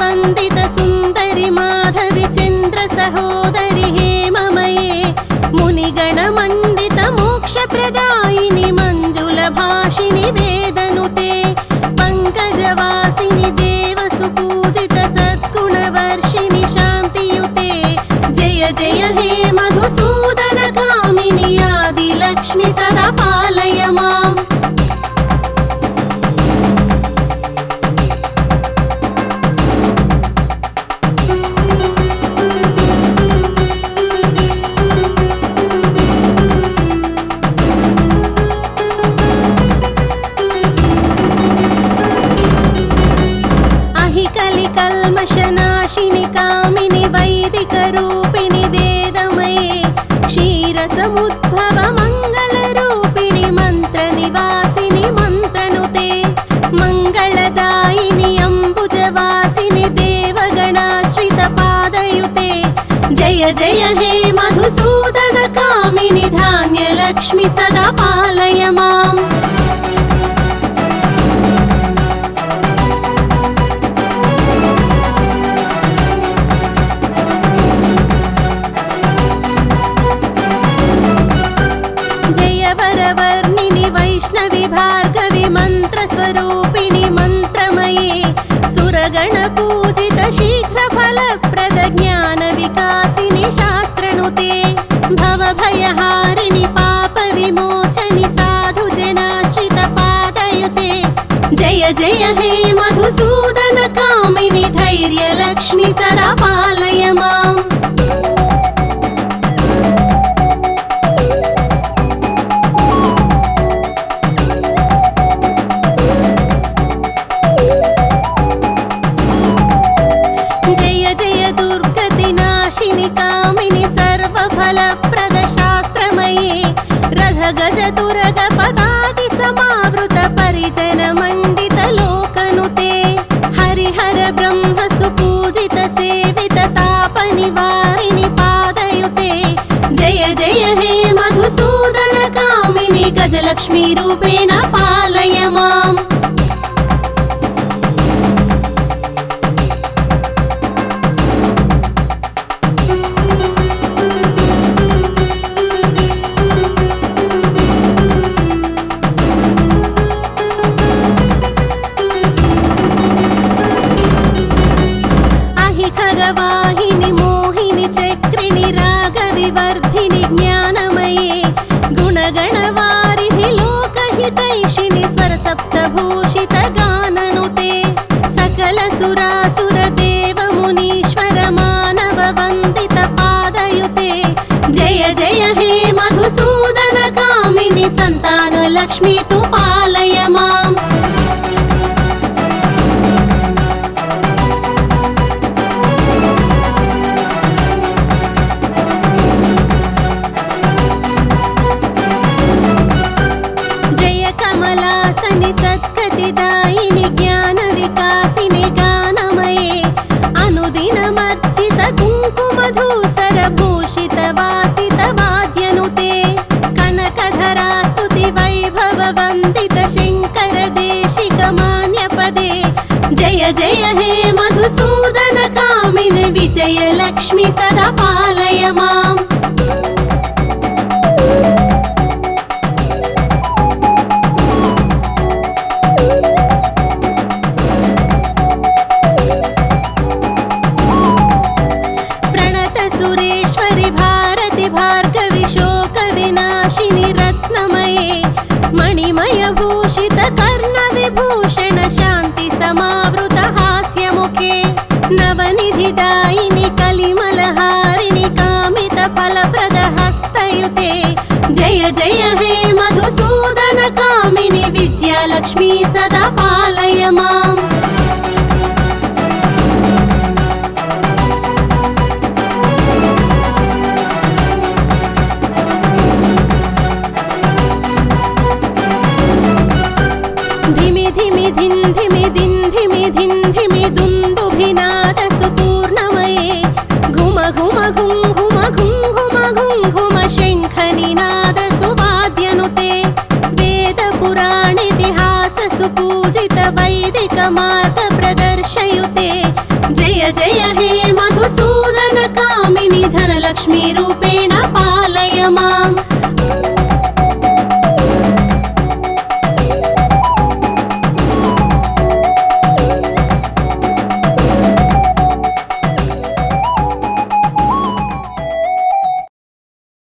ವಂದಿತ ಸುಂದರಿ ಮಾಧವಿ ಚಂದ್ರ ಸಹೋದರಿ ಹೇಮಮಯೇ ಮುನಿಗಣ ಮಂಡಿತ ಮೋಕ್ಷ ಪ್ರದಾಯಿನಿ ಮಂಜುಲ ಭಾಷಿಣಿ ವೇದನುತೆ ಪಂಕಜವಾಸಿನಿ ದೇವ ಸುಪೂಜಿತ ಸದ್ಗುಣ ವರ್ಷಿಣಿ ಶಾಂತಿಯುತೆ ಜಯ ಜಯ ಹೇ ಮಧುಸೂದನ ಕಾಮಿನಿ ಆದಿ ಲಕ್ಷ್ಮಿ ಸದಾ ಪಾಲಯ ಮಾಂ. कल्मषनाशिनि कामिनि वैदिक रूपिणि वेदमये क्षीरसमुद्भव मंगल रूपिणि मंत्र निवासिनि मंत्रनुते मंगलदायिनि अंबुजवासिनि देवगणाश्रित पादयुते जय जय हे मधुसूदन कामिनि धान्य लक्ष्मी सदा पालय माम्. वरवर्णिनि वैष्णवी भार्गवी मंत्र स्वरूपिणि मंत्रमये सुरगण पूजित शीघ्र फल प्रद ज्ञान विकासिनि शास्त्रनुते भव भयहारिणि पाप विमोचनि साधु जनाश्रित पादयुते जय जय हे मधुसूदन कामिनि धैर्य लक्ष्मी सदा पालय माम्. कामिनि सर्वफल प्रद शास्त्रमये रथ गज तुरग पदाति समावृत परिजन मंडित लोकनुते हरिहर ब्रह्म सुपूजित सेवित ताप निवारिणि पादयुते जय जय हे मधुसूदन कामिनि गजलक्ष्मी रूपेण पालय माम्. खगवाहिनि मोहिनि चक्रिणि रागविवर्धिनि ज्ञानमये गुणगणवारिधि लोकहितैषिणि स्वरसप्तभूषित गाननुते सकल सुरासुर देव मुनीश्वर मानव वन्दित पादयुते जय जय हे मधुसूदन कामिनि संतान लक्ष्मी तु पालय माम्. सत्कतिदायिनि ज्ञान विकासिनि गानमये अनुदिनमर्चित कुङ्कुमधूसर भूषित वासित वाद्यनुते कनकधरा स्तुति वैभव वन्दित शङ्कर देशिक मान्यपदे जय जय हे मधुसूदन कामिनि विजय लक्ष्मी सदा पालय माम्. मणिमय भूषित कर्ण विभूषण शांति समावृत हास्य मुखे नवनिधिदायिनि कलिमलहारिणि कामित फलप्रद हस्तयुते जय जय हे मधुसूदन कामिनि विद्यालक्ष्मी सदा पालय माम्. धिमि धिमि धिन् धिमि दिन् धिमि धिन् धिमि दुन्दुभिनाद सुपूर्णमये घुम घुम घुं घुम घुं घुम घुं घुम शङ्खनिनाद सुवाद्यनुते वेद पुराणितिहास सुपूजित वैदिक मार्ग प्रदर्शयुते जय जय हे मधुसूदन कामिनि धनलक्ष्मी रूपेण पालय माम्